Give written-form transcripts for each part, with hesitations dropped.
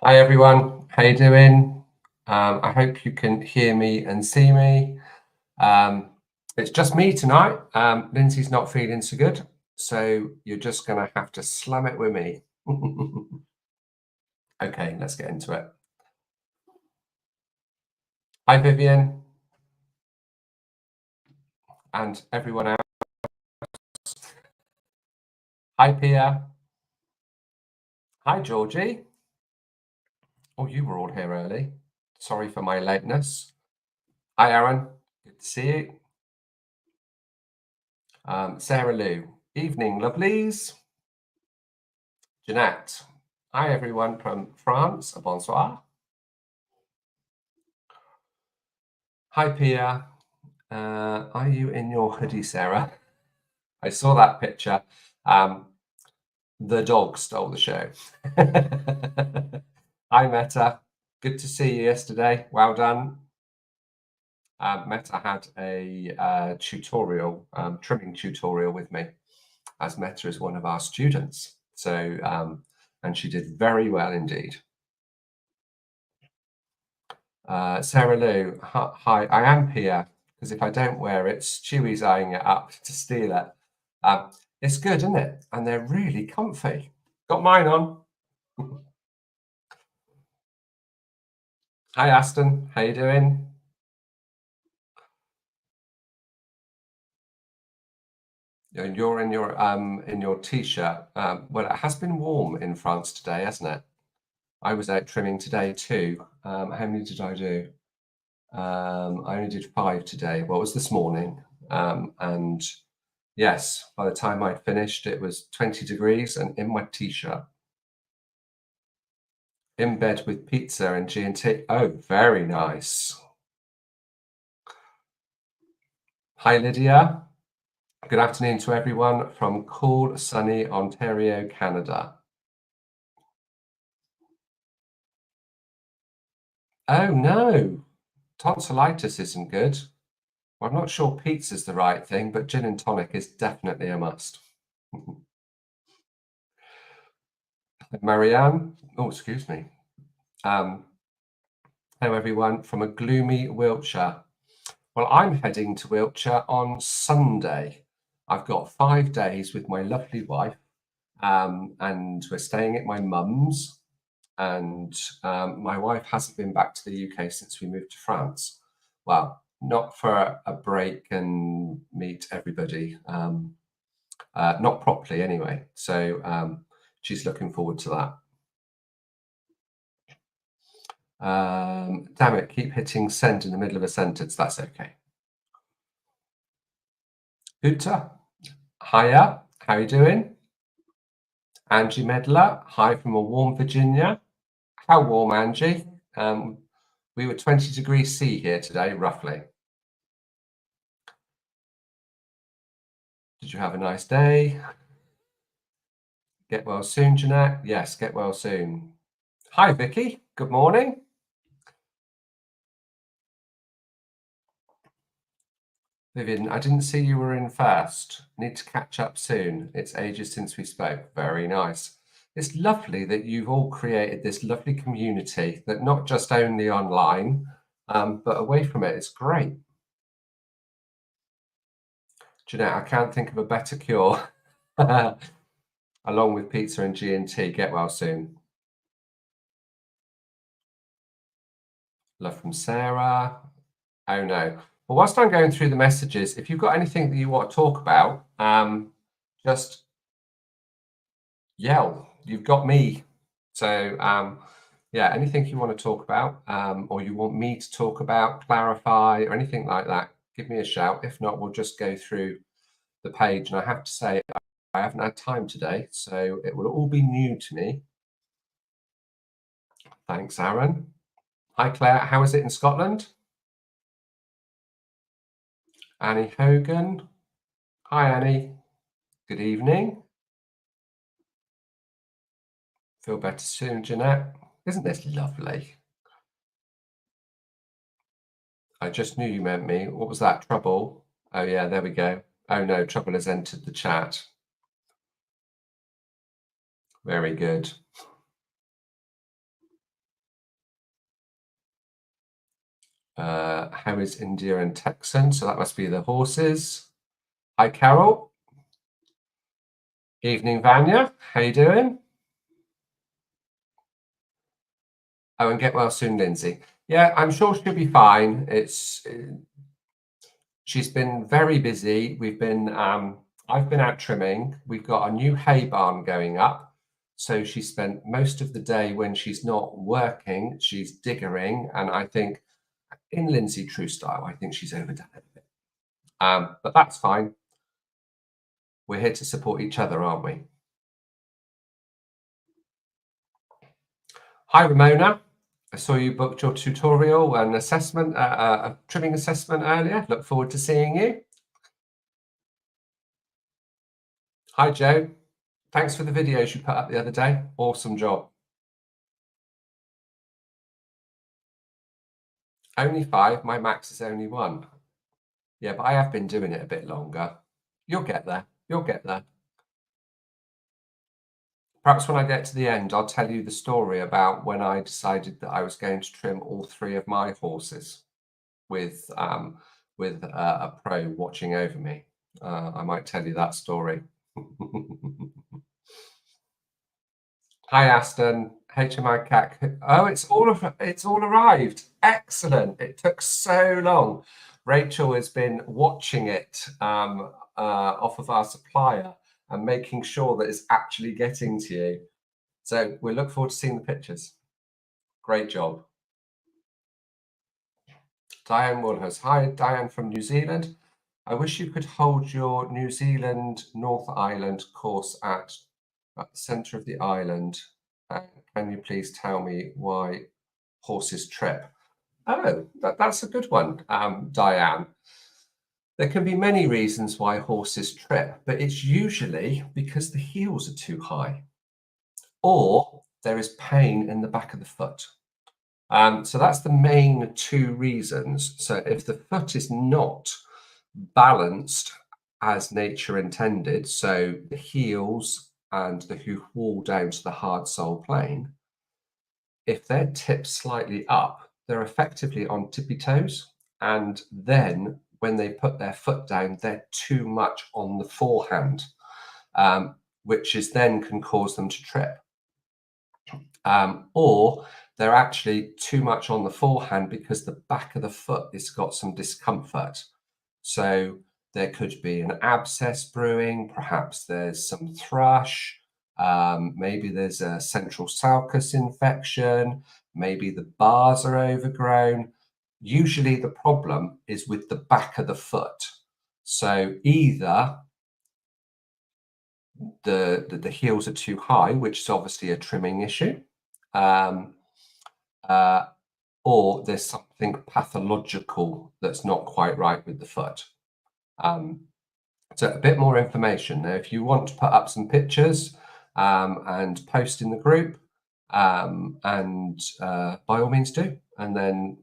Hi everyone, how you doing? I hope you can hear me and see me. Um, it's just me tonight. Lindsay's not feeling so good, so you're just going to have to slam it with me. Okay, let's get into it. Hi Vivian and everyone else. Hi Pia. Hi Georgie. Oh, you were all here early. Sorry for my lateness. Hi Aaron. Good to see you. Sarah Lou. Evening, lovelies. Jeanette. Hi everyone from France. Bonsoir. Hi Pia. Are you in your hoodie, Sarah? I saw that picture. The dog stole the show. Hi Meta. Good to see you yesterday. Well done. Meta had a tutorial, trimming tutorial with me, as Meta is one of our students. So, and she did very well indeed. Sarah Lou, hi, I am Pia, because if I don't wear it, Stewie's eyeing it up to steal it. It's good, isn't it? And they're really comfy. Got mine on. Hi Aston, how you doing? You're in your t-shirt. Well, it has been warm in France today, hasn't it? I was out trimming today too. How many did I do? I only did 5 today. Well, it was this morning. And yes, by the time I finished, it was 20 degrees and in my t-shirt. In bed with pizza and G&T. Oh, very nice. Hi, Lydia. Good afternoon to everyone from cool, sunny Ontario, Canada. Oh, no. Tonsillitis isn't good. Well, I'm not sure pizza's the right thing, but gin and tonic is definitely a must. Marianne. Oh, excuse me. Hello, everyone from a gloomy Wiltshire. Well, I'm heading to Wiltshire on Sunday. I've got 5 days with my lovely wife, and we're staying at my mum's. And my wife hasn't been back to the UK since we moved to France. Well, not for a break and meet everybody, not properly anyway. So she's looking forward to that. Damn it, keep hitting send in the middle of a sentence. That's okay. Uta, hiya, how you doing? Angie Medler, hi from a warm Virginia. How warm, Angie? We were 20 degrees C here today, roughly. Did you have a nice day? Get well soon, Jeanette. Yes, get well soon. Hi, Vicky. Good morning. Vivian, I didn't see you were in first. Need to catch up soon. It's ages since we spoke. Very nice. It's lovely that you've all created this lovely community that not just only online, but away from it. It's great. Jeanette, I can't think of a better cure. Along with pizza and G&T. Get well soon. Love from Sarah. Oh no. Well, whilst I'm going through the messages, if you've got anything that you want to talk about, just yell. You've got me. So yeah, anything you want to talk about, or you want me to talk about, clarify, or anything like that, give me a shout. If not, we'll just go through the page. And I have to say, I haven't had time today, so it will all be new to me. Thanks, Aaron. Hi, Claire. How is it in Scotland? Annie Hogan. Hi, Annie. Good evening. Feel better soon, Jeanette. Isn't this lovely? I just knew you meant me. What was that? Trouble? Oh, yeah, there we go. Oh, no, Trouble has entered the chat. Very good. How is India and Texan? So that must be the horses. Hi, Carol. Evening, Vanya. How you doing? Oh, and get well soon, Lindsay. Yeah, I'm sure she'll be fine. She's been very busy. I've been out trimming. We've got a new hay barn going up. So she spent most of the day when she's not working, she's diggering. And I think in Lindsay true style, I think she's overdone it a bit. But that's fine. We're here to support each other, aren't we? Hi, Ramona. I saw you booked your tutorial and assessment, a trimming assessment earlier. Look forward to seeing you. Hi, Joe. Thanks for the videos you put up the other day. Awesome job. Only 5. My max is only 1. Yeah, but I have been doing it a bit longer. You'll get there. You'll get there. Perhaps when I get to the end, I'll tell you the story about when I decided that I was going to trim all 3 of my horses with a pro watching over me. I might tell you that story. Hi, Aston. HMI CAC. Oh, it's all arrived. Excellent. It took so long. Rachel has been watching it off of our supplier and making sure that it's actually getting to you. So we look forward to seeing the pictures. Great job. Diane Woolhouse. Hi, Diane from New Zealand. I wish you could hold your New Zealand North Island course at the centre of the island. Can you please tell me why horses trip? Oh, that's a good one, Diane. There can be many reasons why horses trip, but it's usually because the heels are too high or there is pain in the back of the foot. So that's the main 2 reasons. So if the foot is not balanced as nature intended, so the heels and the hoof wall down to the hard sole plane, if they're tipped slightly up, they're effectively on tippy toes. And then when they put their foot down, they're too much on the forehand, which is then can cause them to trip. Or they're actually too much on the forehand because the back of the foot has got some discomfort. So there could be an abscess brewing, perhaps there's some thrush, maybe there's a central sulcus infection, maybe the bars are overgrown. Usually the problem is with the back of the foot. So either the heels are too high, which is obviously a trimming issue, or there's something pathological that's not quite right with the foot. So a bit more information. Now, if you want to put up some pictures and post in the group, by all means do. And then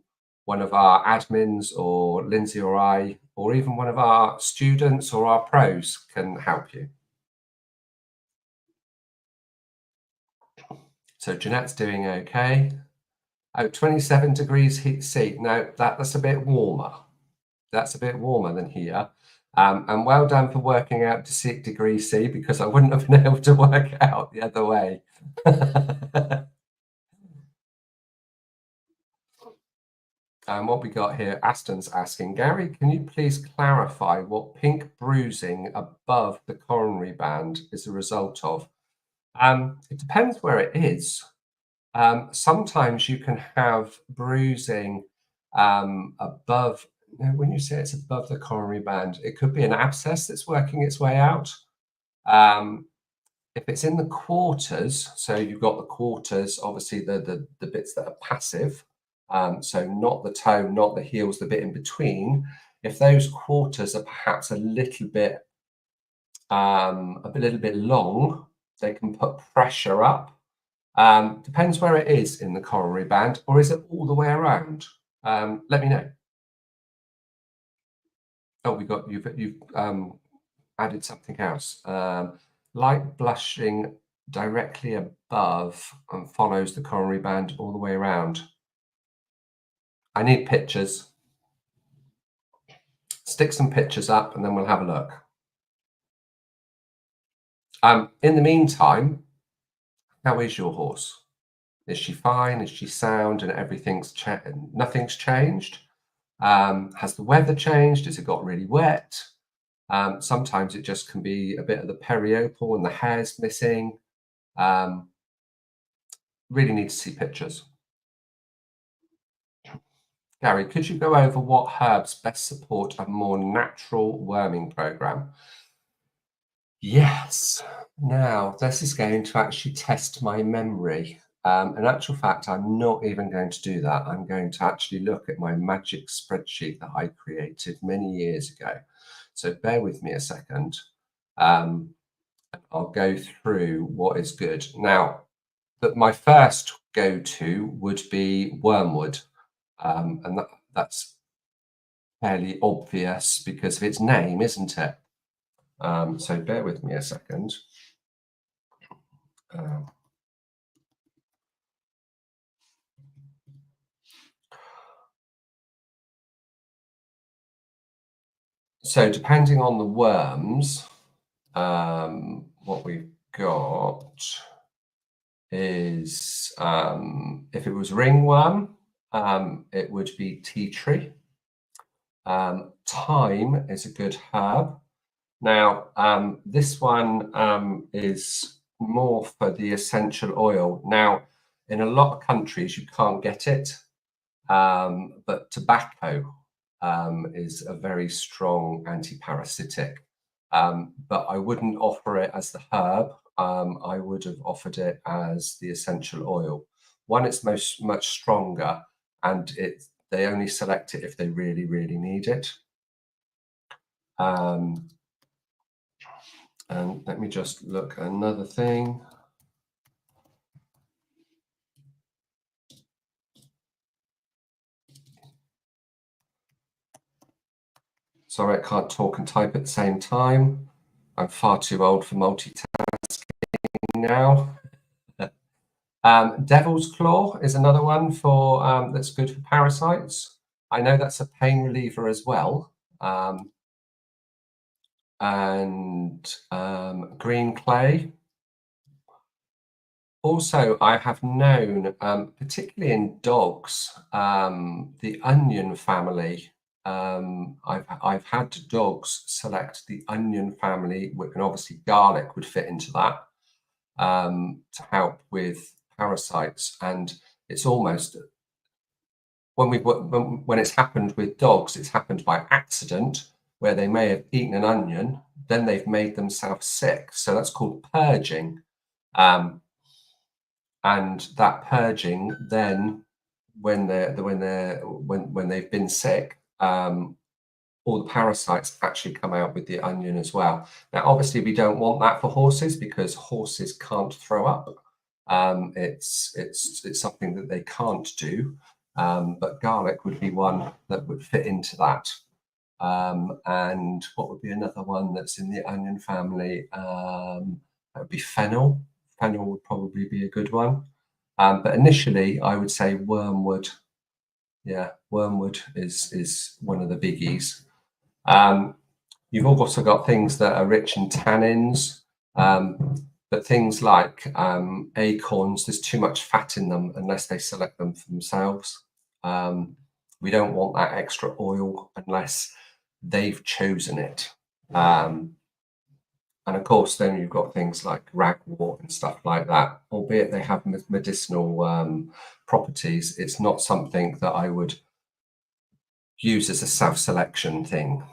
one of our admins or Lindsay or I, or even one of our students or our pros can help you. So Jeanette's doing okay. Oh, 27 degrees C. No, that's a bit warmer. That's a bit warmer than here. And well done for working out to degrees C, because I wouldn't have been able to work out the other way. And what we got here, Aston's asking, Gary, can you please clarify what pink bruising above the coronary band is a result of? It depends where it is. Sometimes you can have bruising above. When you say it's above the coronary band, it could be an abscess that's working its way out. If it's in the quarters, so you've got the quarters, obviously the bits that are passive, so not the toe, not the heels, the bit in between. If those quarters are perhaps a little bit long, they can put pressure up. Depends where it is in the coronary band, or is it all the way around? Let me know. Oh, you've added something else. Light blushing directly above and follows the coronary band all the way around. I need pictures. Stick some pictures up and then we'll have a look. In the meantime, how is your horse? Is she fine? Is she sound and nothing's changed? Has the weather changed? Has it got really wet? Sometimes it just can be a bit of the periopal and the hair's missing. Really need to see pictures. Garry, could you go over what herbs best support a more natural worming program? Yes. Now, this is going to actually test my memory. In actual fact, I'm not even going to do that. I'm going to actually look at my magic spreadsheet that I created many years ago. So bear with me a second. I'll go through what is good. Now, my first go-to would be wormwood. And that's fairly obvious because of its name, isn't it? So bear with me a second. So depending on the worms, what we've got is, if it was ringworm, it would be tea tree. Thyme is a good herb. Now, this one is more for the essential oil. Now, in a lot of countries, you can't get it, but tobacco is a very strong anti-parasitic. But I wouldn't offer it as the herb. I would have offered it as the essential oil. One, it's much stronger, and they only select it if they really, really need it. And let me just look at another thing. Sorry, I can't talk and type at the same time. I'm far too old for multitasking now. Devil's Claw is another one for that's good for parasites. I know that's a pain reliever as well. And green clay. Also, I have known, particularly in dogs, the onion family. I've had dogs select the onion family, and obviously garlic would fit into that to help with parasites. And it's almost when it's happened with dogs, it's happened by accident, where they may have eaten an onion, then they've made themselves sick. So that's called purging. And that purging, then when they've been sick, all the parasites actually come out with the onion as well. Now, obviously, we don't want that for horses because horses can't throw up. It's something that they can't do. But garlic would be one that would fit into that. And what would be another one that's in the onion family? That would be fennel. Fennel would probably be a good one. But initially, I would say wormwood. Yeah, wormwood is one of the biggies. You've also got things that are rich in tannins, but things like acorns, there's too much fat in them unless they select them for themselves. We don't want that extra oil unless they've chosen it. And of course, then you've got things like ragwort and stuff like that, albeit they have medicinal properties. It's not something that I would use as a self-selection thing.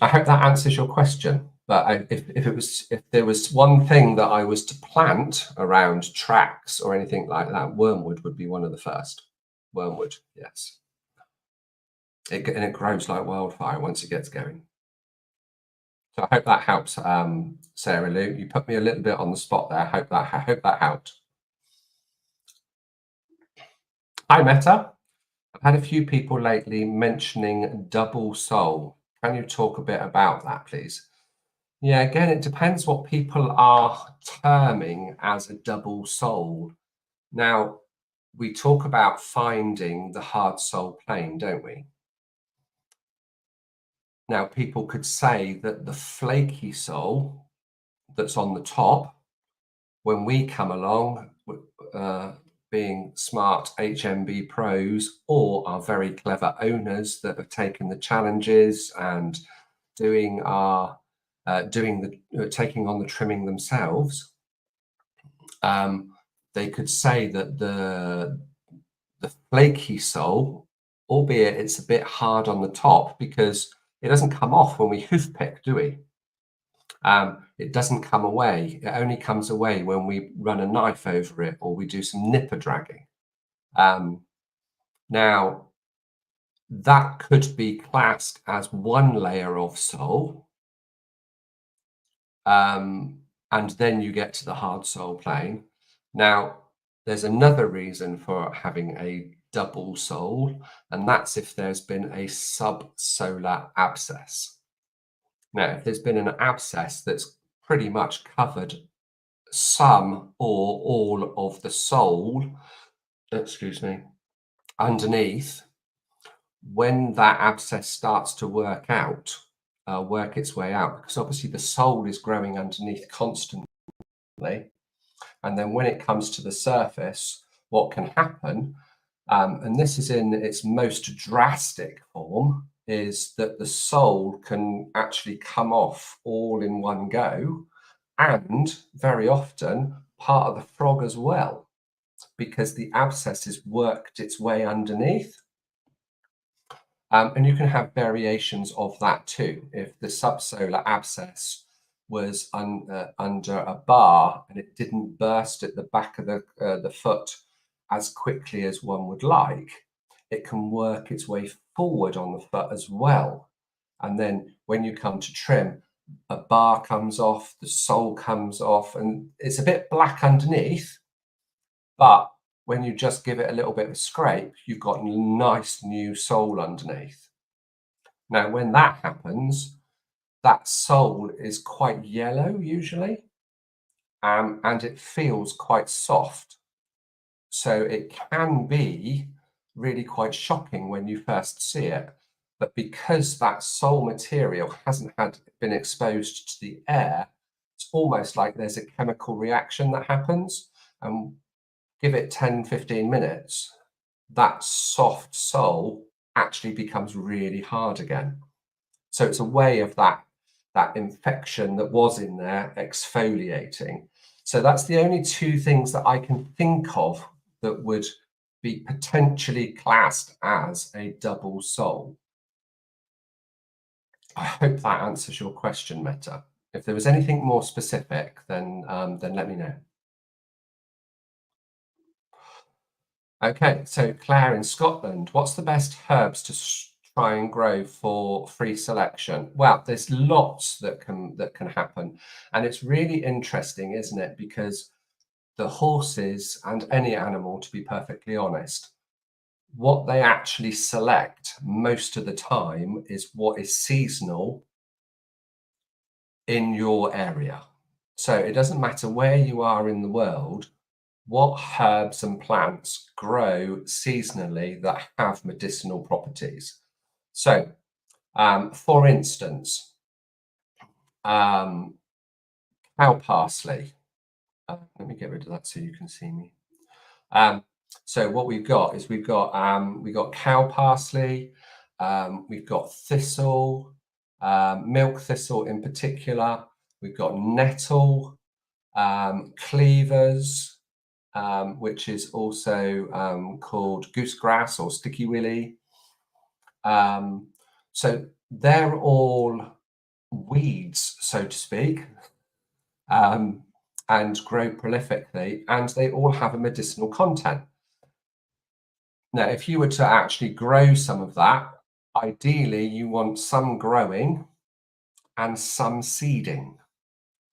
I hope that answers your question. But if there was one thing that I was to plant around tracks or anything like that, wormwood would be one of the first. Wormwood, yes. And it grows like wildfire once it gets going. So I hope that helps, Sarah Lou. You put me a little bit on the spot there. I hope that helped. Hi, Meta. I've had a few people lately mentioning double sole. Can you talk a bit about that, please? Yeah, again, it depends what people are terming as a double sole. Now, we talk about finding the hard sole plane, don't we? Now, people could say that the flaky sole that's on the top, when we come along, being smart HMB pros or our very clever owners that have taken the challenges and taking on the trimming themselves, they could say that the flaky sole, albeit it's a bit hard on the top because it doesn't come off when we hoof pick, do we? It doesn't come away. It only comes away when we run a knife over it or we do some nipper dragging. Now, that could be classed as one layer of sole. And then you get to the hard sole plane. Now, there's another reason for having a double sole, and that's if there's been a subsolar abscess. Now, if there's been an abscess that's pretty much covered some or all of the sole, underneath, when that abscess starts to work its way out, because obviously the sole is growing underneath constantly, and then when it comes to the surface, what can happen, and this is in its most drastic form, is that the sole can actually come off all in one go, and very often part of the frog as well, because the abscess has worked its way underneath. And you can have variations of that too. If the subsolar abscess was under a bar and it didn't burst at the back of the foot as quickly as one would like, it can work its way forward on the foot as well. And then when you come to trim, a bar comes off, the sole comes off, and it's a bit black underneath, but when you just give it a little bit of a scrape, you've got a nice new sole underneath. Now, when that happens, that sole is quite yellow usually, and it feels quite soft. So it can be really quite shocking when you first see it. But because that sole material hasn't been exposed to the air, it's almost like there's a chemical reaction that happens. And give it 10, 15 minutes, that soft sole actually becomes really hard again. So it's a way of that infection that was in there exfoliating. So that's the only two things that I can think of that would be potentially classed as a double sole. I hope that answers your question, Meta. If there was anything more specific, then let me know. Okay, so Claire in Scotland, what's the best herbs to try and grow for free selection? Well, there's lots that can happen, and it's really interesting, isn't it? Because the horses and any animal, to be perfectly honest, what they actually select most of the time is what is seasonal in your area. So it doesn't matter where you are in the world, what herbs and plants grow seasonally that have medicinal properties. So, for instance, cow parsley. Let me get rid of that so you can see me. So what we've got is we've got cow parsley, we've got thistle, milk thistle in particular. We've got nettle, cleavers, which is also called goosegrass or sticky willy. So they're all weeds, so to speak, and grow prolifically, and they all have a medicinal content. Now, if you were to actually grow some of that, ideally you want some growing and some seeding.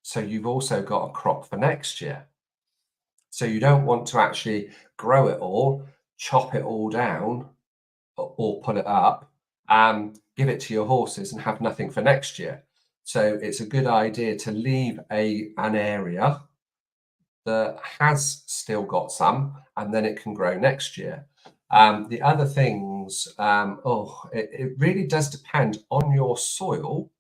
So you've also got a crop for next year. So you don't want to actually grow it all, chop it all down, or pull it up, give it to your horses and have nothing for next year. So it's a good idea to leave an area that has still got some, and then it can grow next year. The other things, it really does depend on your soil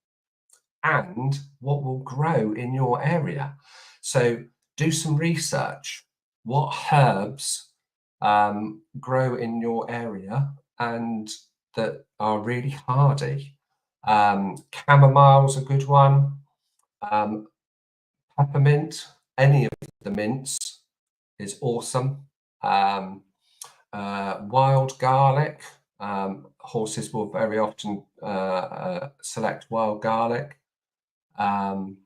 and what will grow in your area. So do some research. What herbs grow in your area and that are really hardy? Chamomile's a good one. Peppermint, any of the mints is awesome. Wild garlic. Horses will very often select wild garlic. I've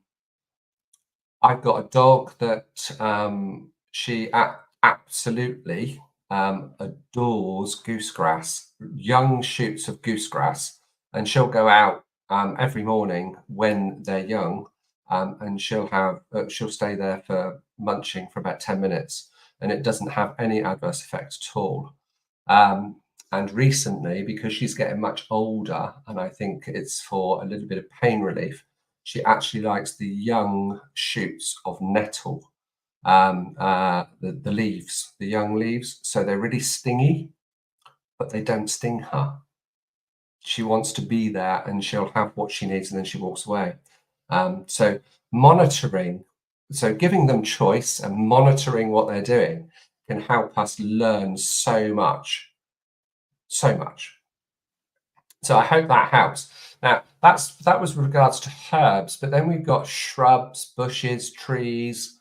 got a dog that she absolutely adores goosegrass, young shoots of goosegrass, and she'll go out every morning when they're young, and she'll stay there for munching for about 10 minutes, and it doesn't have any adverse effect at all. And recently, because she's getting much older, and I think it's for a little bit of pain relief, she actually likes the young shoots of nettle, the leaves, the young leaves. So they're really stingy, but they don't sting her. She wants to be there and she'll have what she needs and then she walks away. So monitoring, so giving them choice and monitoring what they're doing can help us learn so much. So much. So I hope that helps. Now, that was with regards to herbs, but then we've got shrubs, bushes, trees.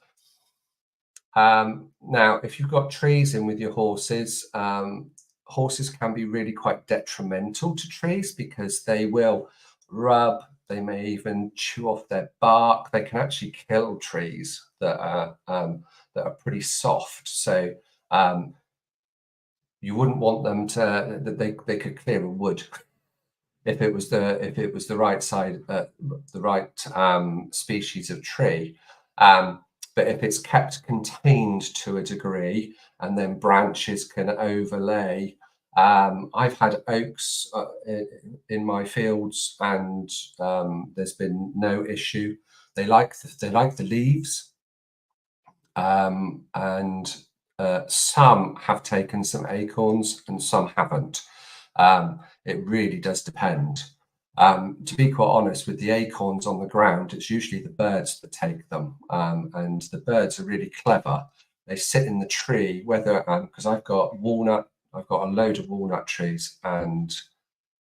Now, if you've got trees in with your horses, horses can be really quite detrimental to trees because they will rub, they may even chew off their bark. They can actually kill trees that are pretty soft. So you wouldn't want them to, that they could clear a wood if it was the right side, the right species of tree. But if it's kept contained to a degree and then branches can overlay, I've had oaks in my fields and there's been no issue. They like the leaves, and some have taken some acorns and some haven't. It really does depend. To be quite honest, with the acorns on the ground, it's usually the birds that take them, and the birds are really clever. They sit in the tree, whether because I've got a load of walnut trees and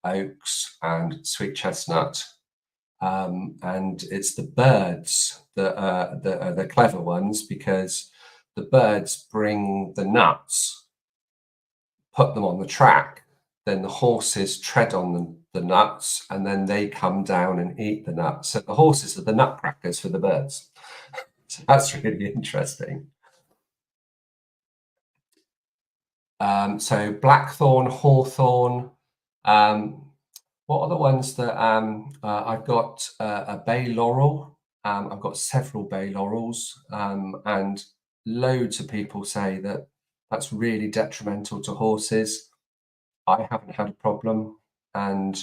oaks and sweet chestnut, and it's the birds that are the clever ones, because the birds bring the nuts, put them on the track, then the horses tread on the nuts, and then they come down and eat the nuts. So the horses are the nutcrackers for the birds. So that's really interesting. So blackthorn, hawthorn. What are the ones that I've got? A bay laurel. I've got several bay laurels, and loads of people say that that's really detrimental to horses. I haven't had a problem, and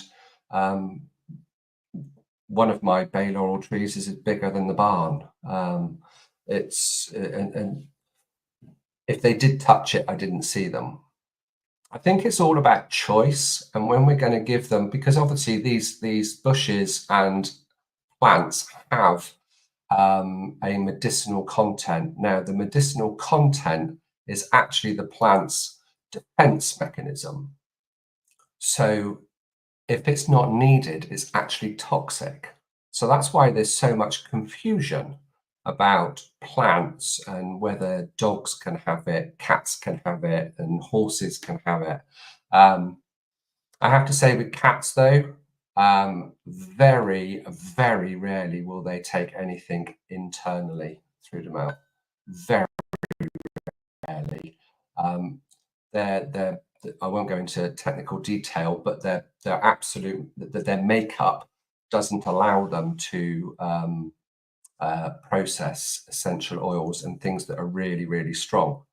one of my bay laurel trees is bigger than the barn. And if they did touch it, I didn't see them. I think it's all about choice, and when we're going to give them, because obviously these bushes and plants have a medicinal content. Now, the medicinal content is actually the plant's defense mechanism. So if it's not needed, it's actually toxic. So that's why there's so much confusion about plants and whether dogs can have it, cats can have it, and horses can have it. I have to say with cats though, very, very rarely will they take anything internally through the mouth. Very rarely. I won't go into technical detail, but their makeup doesn't allow them to process essential oils and things that are really, really strong.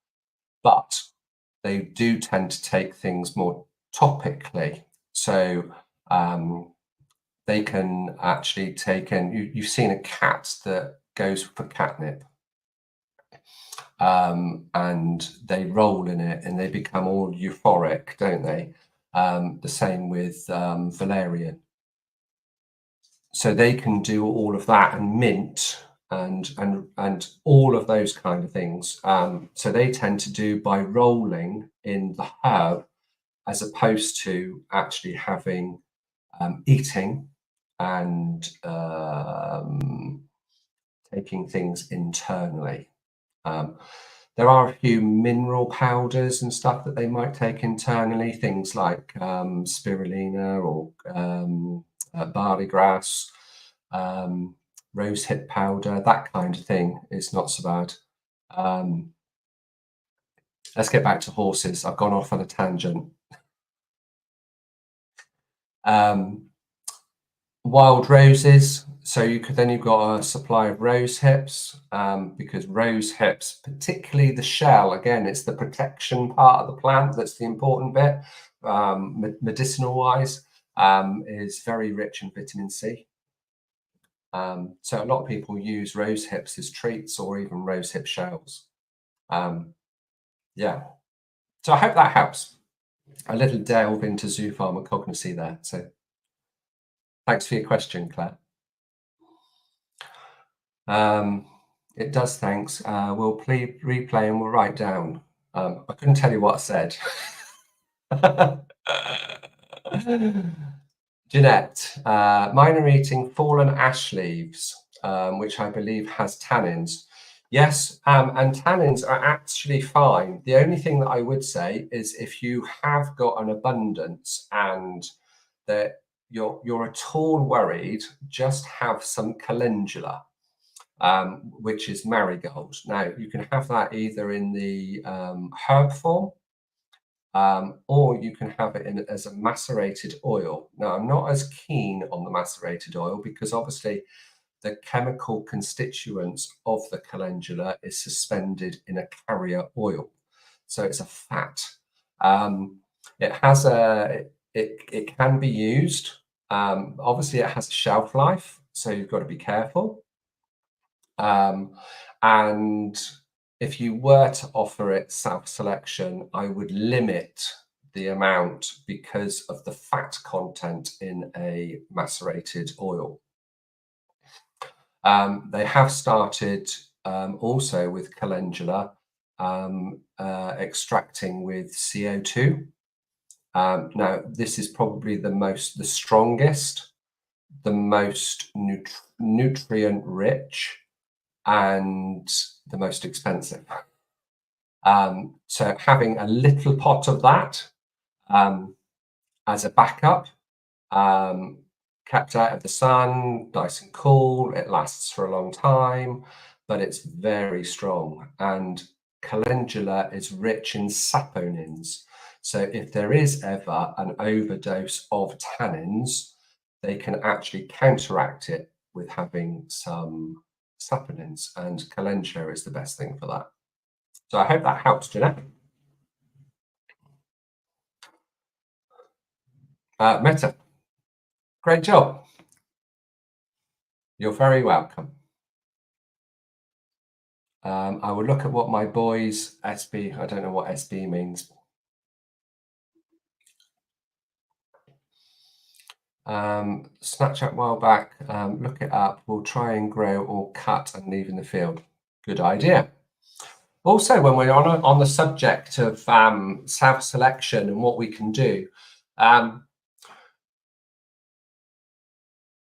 But they do tend to take things more topically. So they can actually take in, you've seen a cat that goes for catnip. and they roll in it and they become all euphoric, don't they? The same with valerian. So they can do all of that, and mint and all of those kind of things. So they tend to do by rolling in the herb, as opposed to actually having eating and taking things internally. There are a few mineral powders and stuff that they might take internally, things like spirulina or barley grass, rosehip powder, that kind of thing is not so bad. Let's get back to horses. I've gone off on a tangent. Wild roses. So you've got a supply of rose hips, because rose hips, particularly the shell, again, it's the protection part of the plant that's the important bit, medicinal wise, is very rich in vitamin C. So a lot of people use rose hips as treats, or even rose hip shells. Yeah. So I hope that helps. A little delve into zoopharmacognosy there. So thanks for your question, Claire. It does, thanks. We'll replay and we'll write down. I couldn't tell you what I said. Jeanette, mine are eating fallen ash leaves, which I believe has tannins. Yes, and tannins are actually fine. The only thing that I would say is, if you have got an abundance and that you're at all worried, just have some calendula, which is marigold. Now, you can have that either in the herb form, or you can have it as a macerated oil. Now, I'm not as keen on the macerated oil, because obviously the chemical constituents of the calendula is suspended in a carrier oil. So it's a fat. It has it can be used. Obviously, it has a shelf life, so you've got to be careful. And if you were to offer it self-selection, I would limit the amount because of the fat content in a macerated oil. They have started also with calendula extracting with CO2. Now, this is probably the strongest, the most nutrient rich, and the most expensive. So having a little pot of that as a backup, kept out of the sun, nice and cool, it lasts for a long time, but it's very strong. And calendula is rich in saponins. So if there is ever an overdose of tannins, they can actually counteract it with having some saponins, and calendula is the best thing for that. So I hope that helps, Jeanette. Meta, great job. You're very welcome. I will look at what my boys SB, I don't know what SB means. Snapchat a while back, look it up. We'll try and grow or cut and leave in the field. Good idea. Also, when we're on the subject of self-selection and what we can do,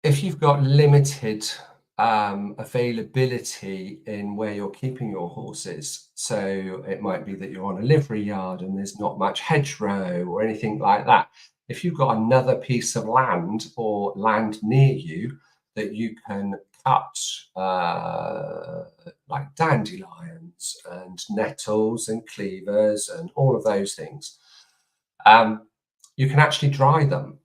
if you've got limited availability in where you're keeping your horses, so it might be that you're on a livery yard and there's not much hedgerow or anything like that. If you've got another piece of land or land near you that you can cut, like dandelions and nettles and cleavers and all of those things, you can actually dry them,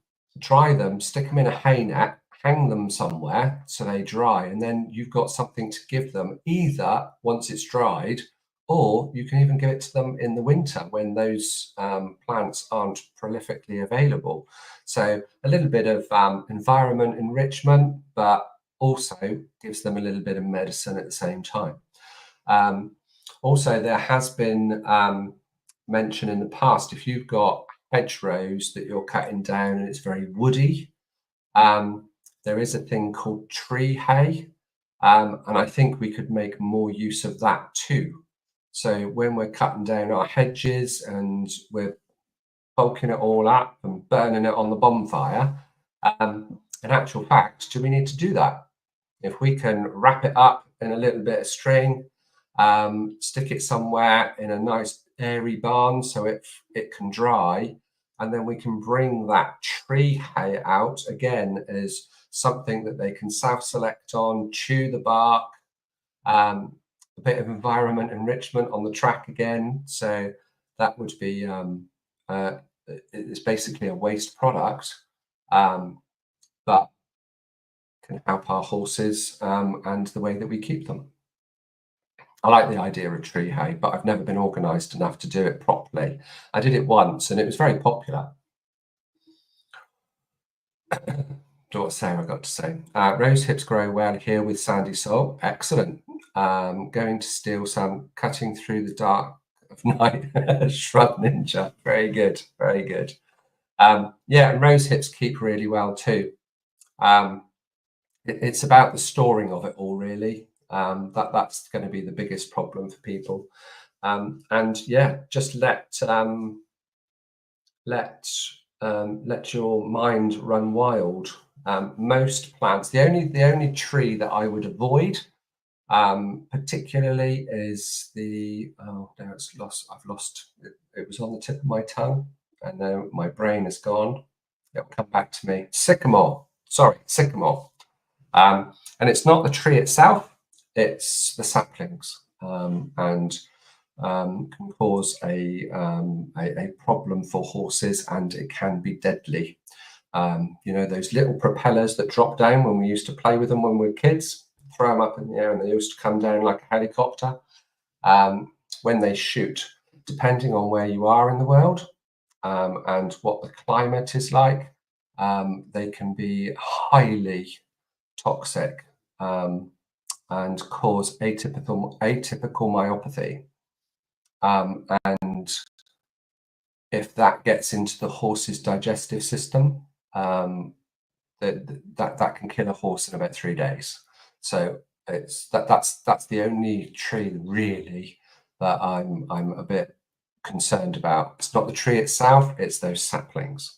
stick them in a hay net, hang them somewhere so they dry, and then you've got something to give them either once it's dried, or you can even give it to them in the winter when those plants aren't prolifically available. So a little bit of environment enrichment, but also gives them a little bit of medicine at the same time. Also, there has been mention in the past, if you've got hedgerows that you're cutting down and it's very woody, there is a thing called tree hay, and I think we could make more use of that too. So when we're cutting down our hedges and we're bulking it all up and burning it on the bonfire, in actual fact, do we need to do that? If we can wrap it up in a little bit of string, stick it somewhere in a nice airy barn so it can dry, and then we can bring that tree hay out again as something that they can self-select on, chew the bark, a bit of environment enrichment on the track again. So that would be it's basically a waste product, but can help our horses and the way that we keep them. I like the idea of tree hay, but I've never been organised enough to do it properly. I did it once and it was very popular. What's Sarah got to say? Rose hips grow well here with sandy soil. Excellent. Going to steal some, cutting through the dark of night. Shrub ninja. Very good. Very good. Yeah, and rose hips keep really well too. It's about the storing of it all, really. That's going to be the biggest problem for people. And yeah, just let your mind run wild. Most plants, the only tree that I would avoid particularly is the now it's lost. I've lost it. It was on the tip of my tongue, and now my brain is gone. It'll come back to me. Sycamore. Sorry, sycamore. And it's not the tree itself; it's the saplings, and can cause a problem for horses, and it can be deadly. You know, those little propellers that drop down when we used to play with them when we were kids, throw them up in the air and they used to come down like a helicopter. When they shoot, depending on where you are in the world and what the climate is like, they can be highly toxic and cause atypical myopathy. And if that gets into the horse's digestive system, that can kill a horse in about 3 days. So that's the only tree really that I'm a bit concerned about. It's not the tree itself; it's those saplings.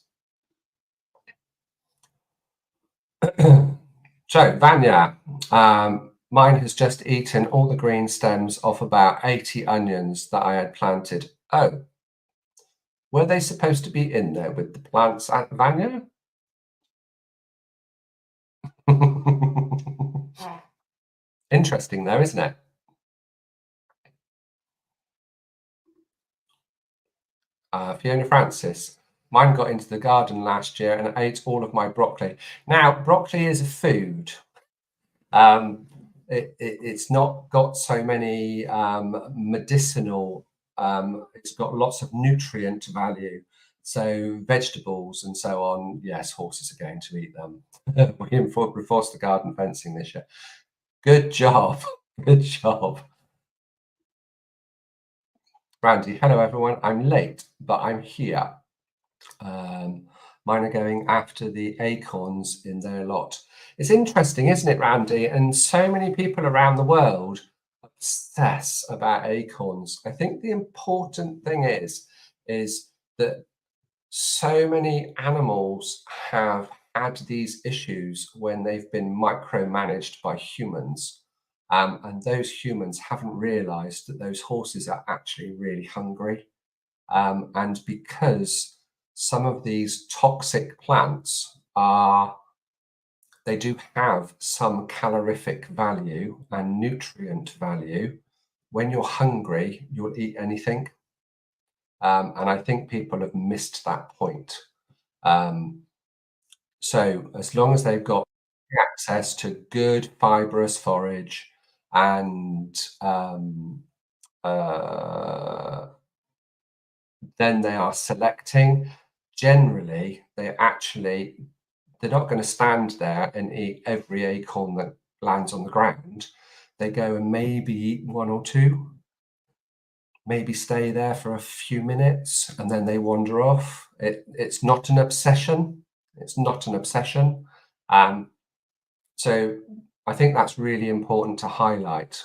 So Vanya, mine has just eaten all the green stems off about 80 onions that I had planted. Oh, were they supposed to be in there with the plants at Vanya? Interesting though, isn't it? Fiona Francis, mine got into the garden last year and ate all of my broccoli. Now, broccoli is a food. It's not got so many medicinal, it's got lots of nutrient value. So vegetables and so on, yes, horses are going to eat them. We enforced the garden fencing this year. Good job. Good job. Randy, hello everyone. I'm late, but I'm here. Mine are going after the acorns in their lot. It's interesting, isn't it, Randy? And so many people around the world obsess about acorns. I think the important thing is that so many animals have had these issues when they've been micromanaged by humans. And those humans haven't realized that those horses are actually really hungry. And because some of these toxic plants they do have some calorific value and nutrient value. When you're hungry, you'll eat anything. And I think people have missed that point. So as long as they've got access to good fibrous forage and then they are selecting. Generally, they're not going to stand there and eat every acorn that lands on the ground. They go and maybe eat one or two. maybe stay there for a few minutes and then they wander off. It's not an obsession. It's not an obsession. So I think that's really important to highlight.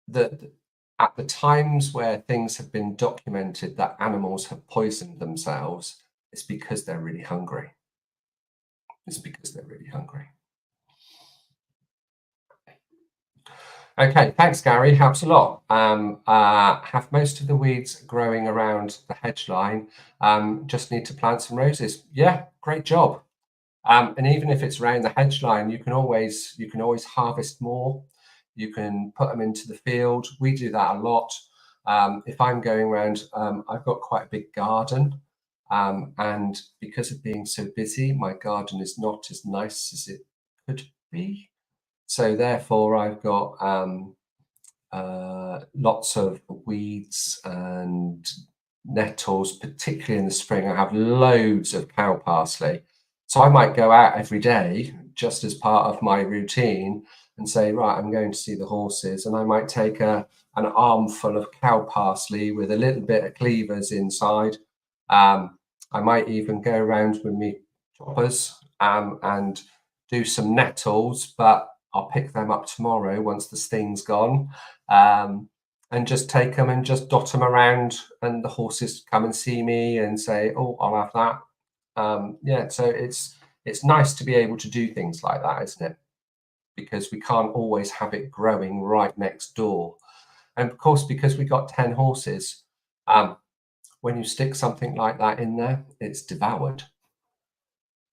That at the times where things have been documented that animals have poisoned themselves, it's because they're really hungry. It's because they're really hungry. Okay, thanks, Garry. Helps a lot. Have most of the weeds growing around the hedge line. Just need to plant some roses. Yeah, great job. And even if it's around the hedge line, you can always harvest more. You can put them into the field. We do that a lot. If I'm going around, I've got quite a big garden. And because of being so busy, my garden is not as nice as it could be. So therefore, I've got lots of weeds and nettles, particularly in the spring. I have loads of cow parsley. So I might go out every day just as part of my routine and say, right, I'm going to see the horses, and I might take an armful of cow parsley with a little bit of cleavers inside. I might even go around with me choppers and do some nettles, but I'll pick them up tomorrow once the sting's gone, and just take them and just dot them around, and the horses come and see me and say, oh, I'll have that. Yeah, so it's nice to be able to do things like that, isn't it? Because we can't always have it growing right next door. And of course, because we got 10 horses, when you stick something like that in there, it's devoured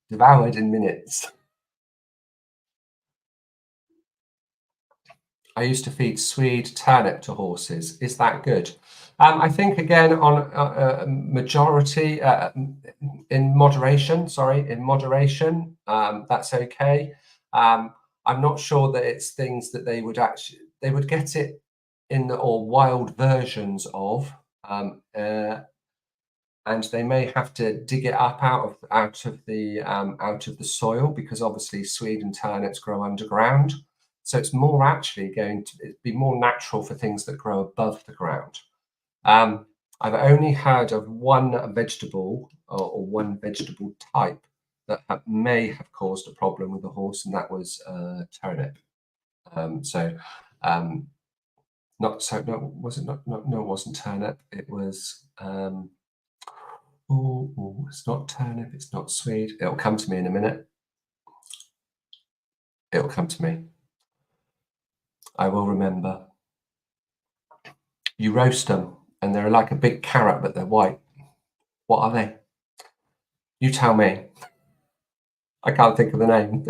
in minutes. I used to feed Swede turnip to horses. Is that good? I think, again, on majority, in moderation, that's okay. I'm not sure that it's things that they would get it in or wild versions of, and they may have to dig it up out of the soil, because obviously Swede and turnips grow underground. So it's more actually going to be more natural for things that grow above the ground. I've only heard of one vegetable or one vegetable type that may have caused a problem with the horse, and that was turnip. It wasn't turnip. It was it's not turnip. It's not Swede. It'll come to me in a minute. It'll come to me. I will remember. You roast them, and they're like a big carrot, but they're white. What are they? You tell me. I can't think of the name.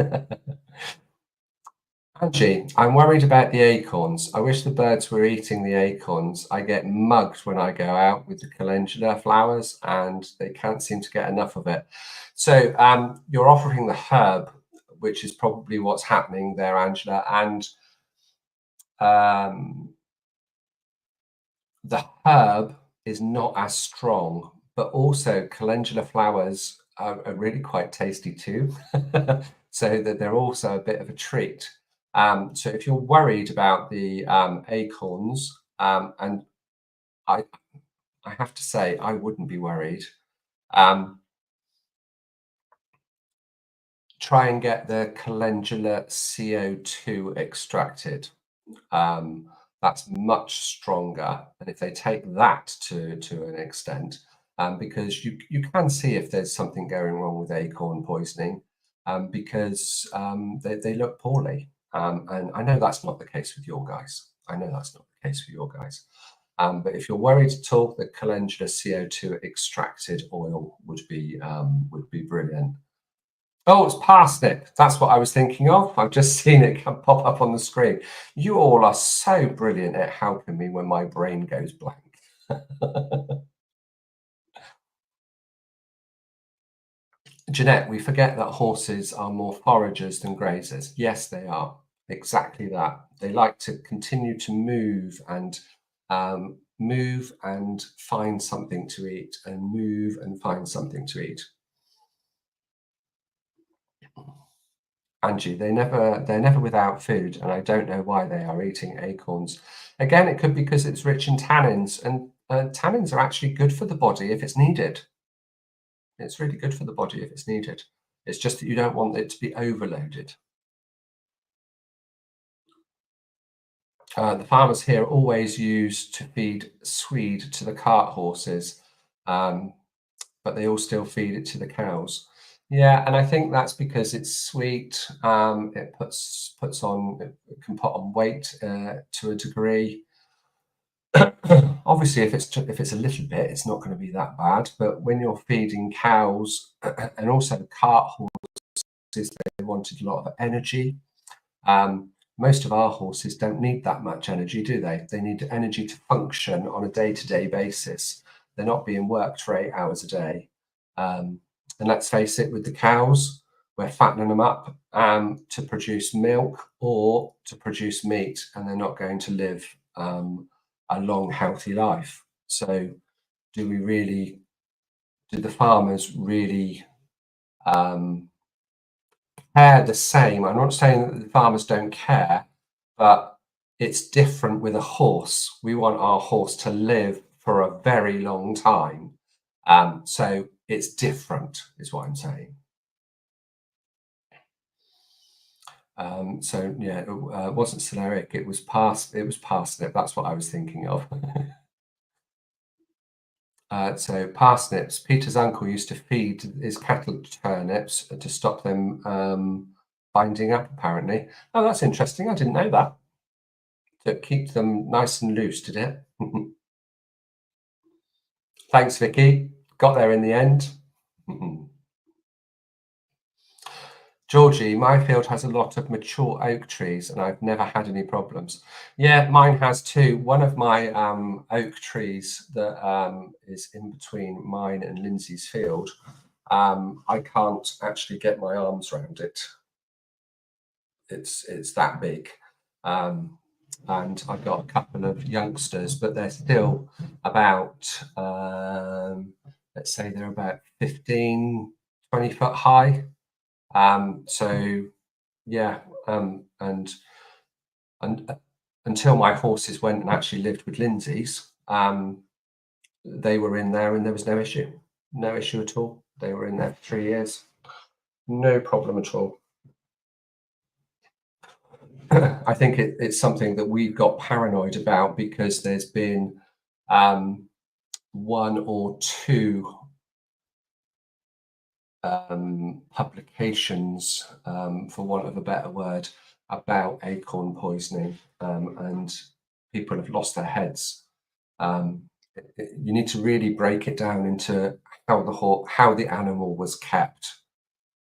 Angie, I'm worried about the acorns. I wish the birds were eating the acorns. I get mugged when I go out with the calendula flowers, and they can't seem to get enough of it. So you're offering the herb, which is probably what's happening there, Angela. And the herb is not as strong, but also calendula flowers are really quite tasty too. So that they're also a bit of a treat. So if you're worried about the acorns, and I have to say, I wouldn't be worried. Try and get the calendula CO2 extracted. That's much stronger, and if they take that to an extent, because you can see if there's something going wrong with acorn poisoning, because they look poorly. And I know that's not the case with your guys. But if you're worried at all, the calendula CO2 extracted oil would be brilliant. Oh, it's parsnip. That's what I was thinking of. I've just seen it pop up on the screen. You all are so brilliant at helping me when my brain goes blank. Jeanette, we forget that horses are more foragers than grazers. Yes, they are. Exactly that. They like to continue to move and find something to eat, and move and find something to eat. Angie. They're never without food, and I don't know why they are eating acorns. Again, it could be because it's rich in tannins, and tannins are actually good for the body if it's needed. It's really good for the body if it's needed. It's just that you don't want it to be overloaded. The farmers here always used to feed swede to the cart horses, but they all still feed it to the cows. Yeah, and I think that's because it's sweet. It it can put on weight to a degree. Obviously, if it's a little bit, it's not going to be that bad. But when you're feeding cows and also cart horses, they wanted a lot of energy. Most of our horses don't need that much energy, do they? They need energy to function on a day-to-day basis. They're not being worked for 8 hours a day. And let's face it, with the cows, we're fattening them up to produce milk or to produce meat, and they're not going to live a long, healthy life. So do the farmers really care the same? I'm not saying that the farmers don't care, but it's different with a horse. We want our horse to live for a very long time. So it's different, is what I'm saying. So yeah, it wasn't celeriac, it was parsnip. That's what I was thinking of. So parsnips. Peter's uncle used to feed his cattle turnips to stop them binding up, apparently. Oh, that's interesting. I didn't know that. To keep them nice and loose, did it? Thanks, Vicky. Got there in the end. Georgie, my field has a lot of mature oak trees and I've never had any problems. Yeah, mine has too. One of my oak trees that is in between mine and Lindsay's field, I can't actually get my arms around it. It's that big. And I've got a couple of youngsters, but they're still about, let's say they're about 15, 20 foot high. So yeah, and until my horses went and actually lived with Lindsay's, they were in there and there was no issue at all. They were in there for 3 years, no problem at all. I think it's something that we've got paranoid about because there's been one or two publications, for want of a better word, about acorn poisoning, and people have lost their heads. You need to really break it down into how the animal was kept.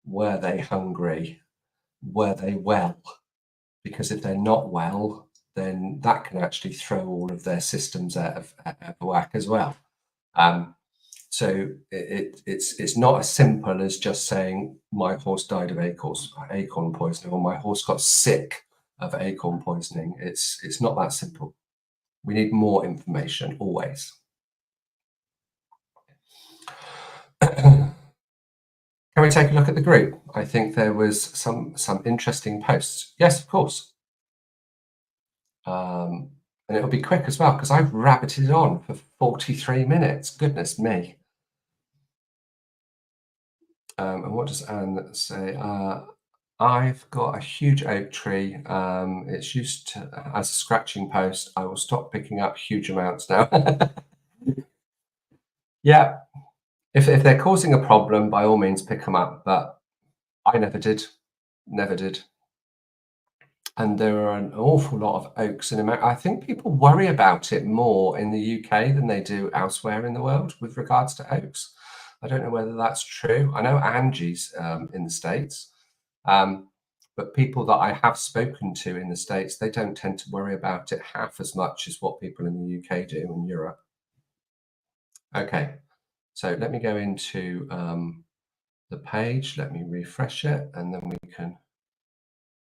Were they hungry? Were they well? Because if they're not well, then that can actually throw all of their systems out of whack as well. So it's not as simple as just saying my horse died of acorn poisoning or my horse got sick of acorn poisoning. It's not that simple. We need more information always. Can we take a look at the group? I think there was some interesting posts. Yes, of course. And it'll be quick as well because I've rabbited on for 43 minutes. Goodness me. And what does Anne say? I've got a huge oak tree. It's used as a scratching post. I will stop picking up huge amounts now. Yeah, if they're causing a problem, by all means pick them up. But I never did. And there are an awful lot of oaks in America. I think people worry about it more in the UK than they do elsewhere in the world with regards to oaks. I don't know whether that's true. I know Angie's in the States, but people that I have spoken to in the States, they don't tend to worry about it half as much as what people in the UK do in Europe. Okay, so let me go into the page. Let me refresh it, and then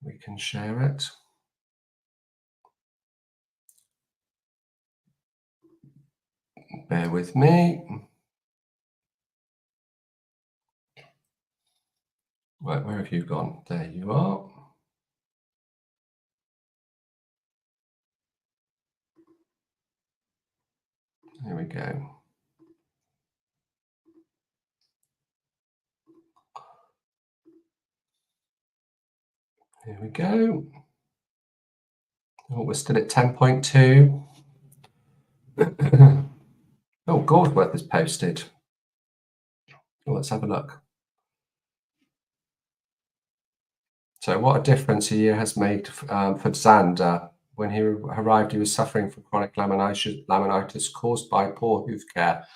we can share it. Bear with me. Right, where have you gone? There you are. Here we go. Here we go. Oh, we're still at 10.2. Oh, Gordworth is posted. Oh, let's have a look. So what a difference a year has made for Xander. When he arrived, he was suffering from chronic laminitis caused by poor hoof care,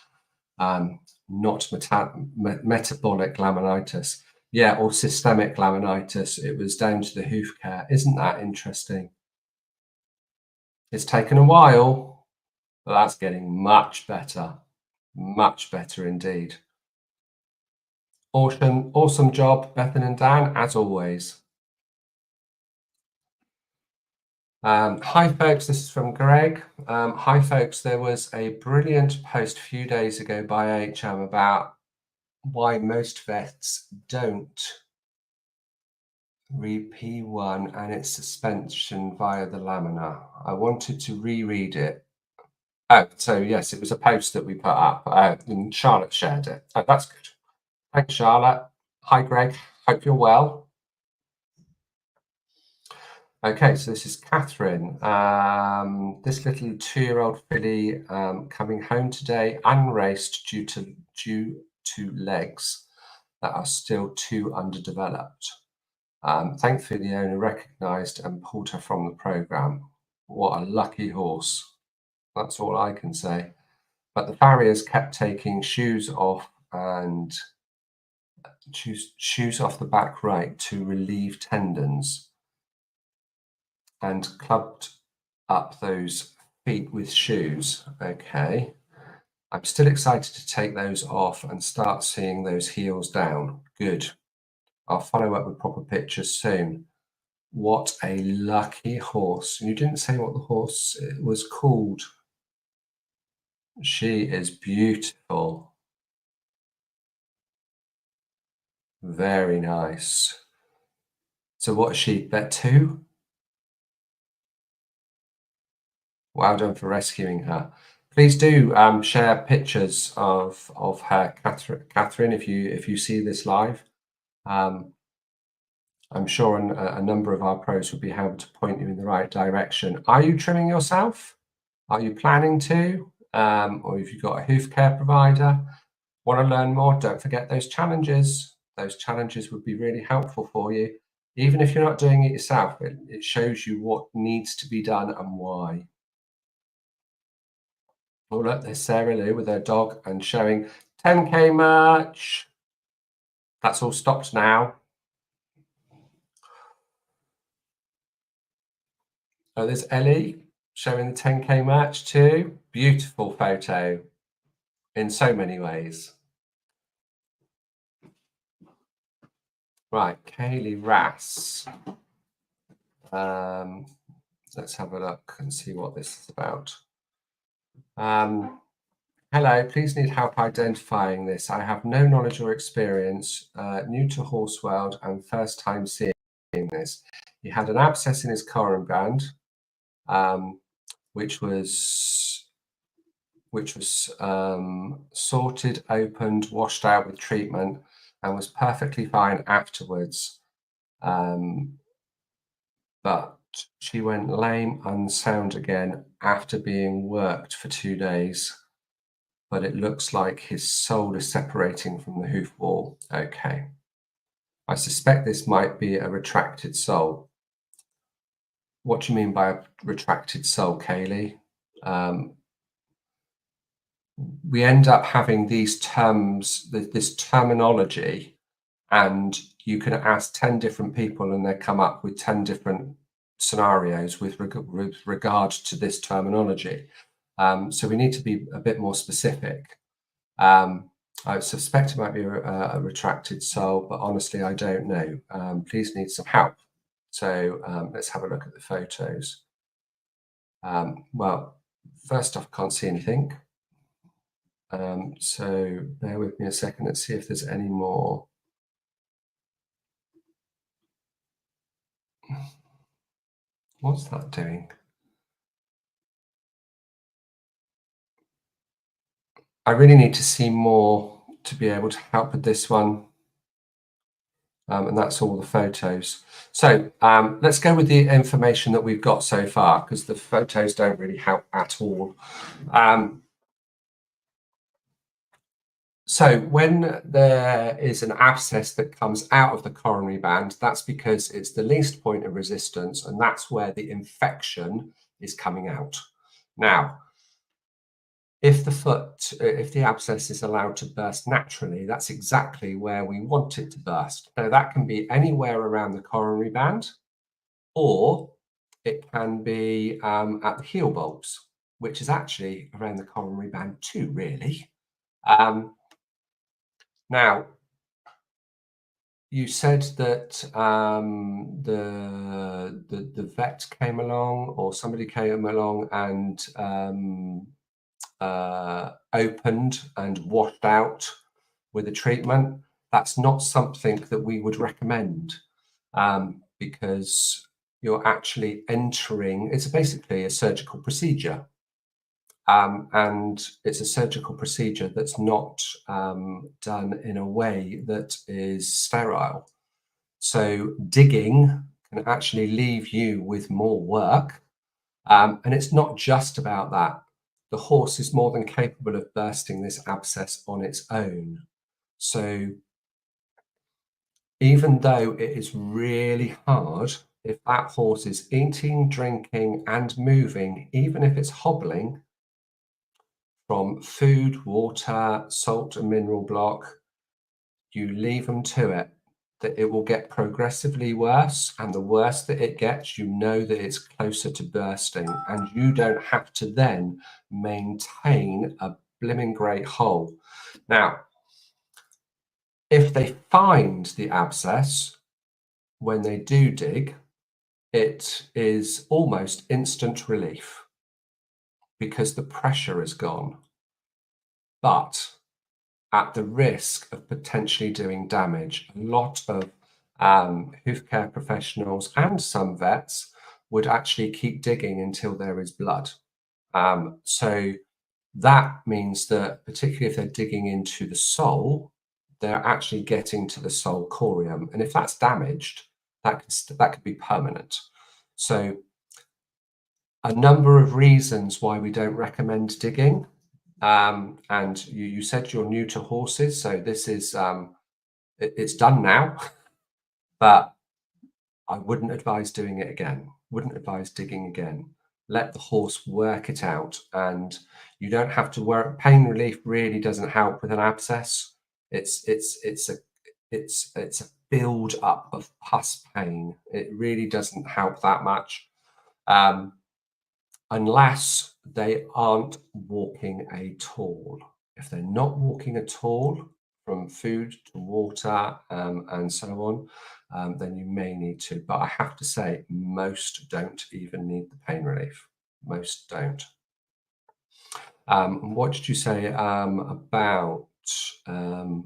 not metabolic laminitis. Yeah, or systemic laminitis. It was down to the hoof care. Isn't that interesting? It's taken a while, but that's getting much better. Much better indeed. Awesome job, Bethan and Dan, as always. Hi folks, this is from Greg. Hi folks, there was a brilliant post a few days ago by HM about why most vets don't read P1 and its suspension via the lamina. I wanted to reread it. Oh, so yes, it was a post that we put up and Charlotte shared it. Oh, that's good. Thanks, Charlotte. Hi, Greg. Hope you're well. Okay, so this is Catherine. This little 2-year-old filly coming home today, unraced due to legs that are still too underdeveloped. Thankfully, the owner recognised and pulled her from the programme. What a lucky horse. That's all I can say. But the farriers kept taking shoes off and shoes off the back right to relieve tendons and clubbed up those feet with shoes. Okay. I'm still excited to take those off and start seeing those heels down. Good. I'll follow up with proper pictures soon. What a lucky horse. You didn't say what the horse was called. She is beautiful. Very nice. So what's she, bet 2? Well done for rescuing her. Please do share pictures of her, Catherine, if you see this live. I'm sure a number of our pros will be able to point you in the right direction. Are you trimming yourself? Are you planning to? Or if you've got a hoof care provider, want to learn more, don't forget those challenges. Those challenges would be really helpful for you. Even if you're not doing it yourself, it shows you what needs to be done and why. Oh, look, there's Sarah Lou with her dog and showing 10K merch. That's all stopped now. Oh, there's Ellie showing the 10K merch too. Beautiful photo in so many ways. Right, Kaylee Rass. Let's have a look and see what this is about. Hello, please need help identifying this. I have no knowledge or experience, new to horse world and first time seeing this. He had an abscess in his coronary band, which was sorted, opened, washed out with treatment, and was perfectly fine afterwards. But she went lame, unsound again after being worked for 2 days. But it looks like his sole is separating from the hoof wall. Okay. I suspect this might be a retracted sole. What do you mean by a retracted sole, Kaylee? We end up having these terms, this terminology, and you can ask 10 different people and they come up with 10 different scenarios with regard to this terminology. So we need to be a bit more specific. I suspect it might be a retracted sole, but honestly, I don't know. Please need some help. So let's have a look at the photos. Well, first off, can't see anything. So bear with me a second. Let's see if there's any more. What's that doing? I really need to see more to be able to help with this one. And that's all the photos. So let's go with the information that we've got so far, because the photos don't really help at all. So when there is an abscess that comes out of the coronary band, that's because it's the least point of resistance, and that's where the infection is coming out. Now, if the abscess is allowed to burst naturally, that's exactly where we want it to burst. Now, that can be anywhere around the coronary band, or it can be at the heel bulbs, which is actually around the coronary band too, really. Now, you said that the vet came along, or somebody came along and opened and washed out with a treatment. That's not something that we would recommend, because you're actually entering, it's basically a surgical procedure. And it's a surgical procedure that's not done in a way that is sterile. So digging can actually leave you with more work. And it's not just about that. The horse is more than capable of bursting this abscess on its own. So even though it is really hard, if that horse is eating, drinking, and moving, even if it's hobbling, from food, water, salt and mineral block, you leave them to it, that it will get progressively worse, and the worse that it gets, you know that it's closer to bursting, and you don't have to then maintain a blimmin' great hole. Now, if they find the abscess when they do dig, it is almost instant relief because the pressure is gone. But at the risk of potentially doing damage, a lot of hoof care professionals and some vets would actually keep digging until there is blood. So that means that, particularly if they're digging into the sole, they're actually getting to the sole corium. And if that's damaged, that could be permanent. So a number of reasons why we don't recommend digging. And you said you're new to horses, so this is it's done now, but I wouldn't advise doing it again. Wouldn't advise digging again. Let the horse work it out, and you don't have to work. Pain relief really doesn't help with an abscess. It's a build up of pus pain. It really doesn't help that much. Unless they aren't walking at all. If they're not walking at all, from food to water and so on, then you may need to. But I have to say, most don't even need the pain relief. Most don't. What did you say about the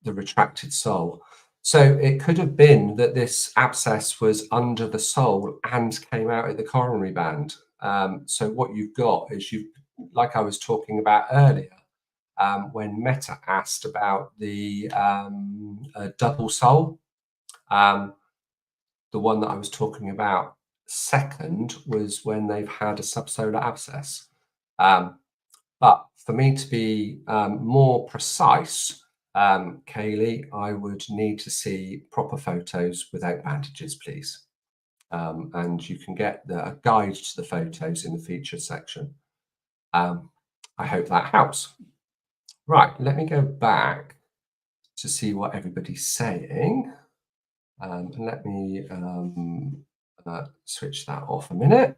retracted sole? So it could have been that this abscess was under the sole and came out at the coronary band. So what you've got is like I was talking about earlier, when Meta asked about the double sole, the one that I was talking about second was when they've had a subsolar abscess. But for me to be more precise, Kaylee, I would need to see proper photos without bandages, please. And you can get a guide to the photos in the featured section. I hope that helps. Right, let me go back to see what everybody's saying. And let me switch that off a minute.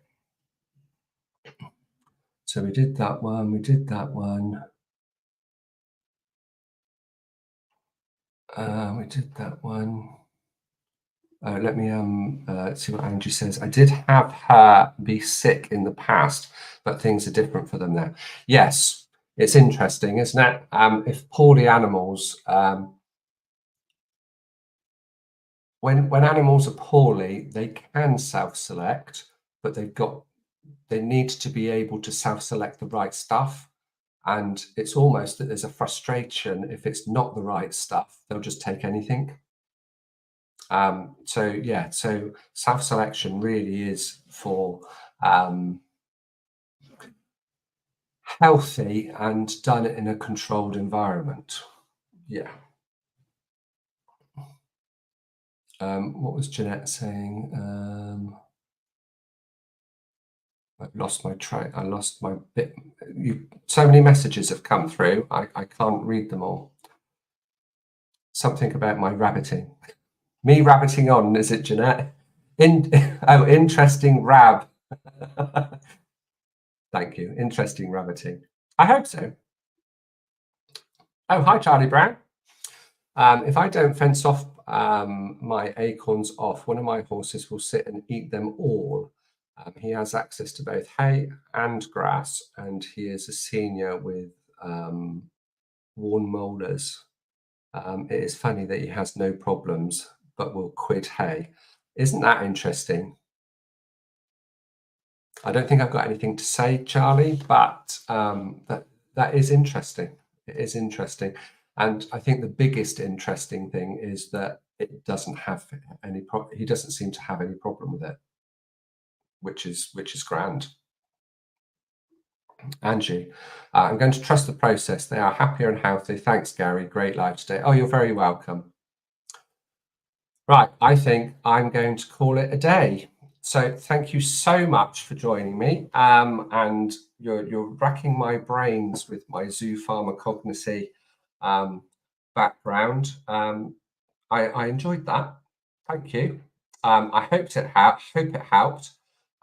So we did that one, we did that one. We did that one. Let me see what Andrew says. I did have her be sick in the past, but things are different for them now. Yes, it's interesting, isn't it? If poorly animals, when animals are poorly, they can self-select, but they need to be able to self-select the right stuff. And it's almost that there's a frustration if it's not the right stuff, they'll just take anything. So self-selection really is for healthy and done in a controlled environment. Yeah. What was Jeanette saying? I've lost my track. I lost my bit. So many messages have come through. I can't read them all. Something about my rabbiting. Me rabbiting on, is it, Jeanette? Interesting rab. Thank you. Interesting rabbiting. I hope so. Oh, hi, Charlie Brown. If I don't fence off my acorns off, one of my horses will sit and eat them all. He has access to both hay and grass, and he is a senior with worn molars. It is funny that he has no problems, but will quit hay. Isn't that interesting? I don't think I've got anything to say, Charlie, but that is interesting. It is interesting. And I think the biggest interesting thing is that it doesn't have any he doesn't seem to have any problem with it, which is grand. Angie, I'm going to trust the process. They are happier and healthy. Thanks, Garry. Great live today. Oh, you're very welcome. Right, I think I'm going to call it a day. So thank you so much for joining me. And you're racking my brains with my zoo pharmacognosy background. I enjoyed that. Thank you. I hope it helped.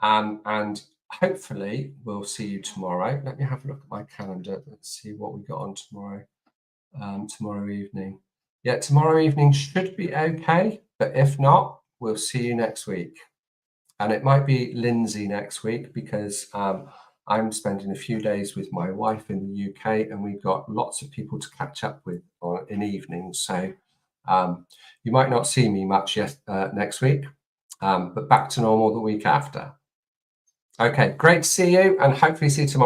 And hopefully we'll see you tomorrow. Let me have a look at my calendar. Let's see what we got on tomorrow. Tomorrow evening. Yeah, tomorrow evening should be okay. But if not, we'll see you next week. And it might be Lindsay next week because I'm spending a few days with my wife in the UK and we've got lots of people to catch up with in evenings. So you might not see me much next week, but back to normal the week after. Okay, great to see you and hopefully see you tomorrow.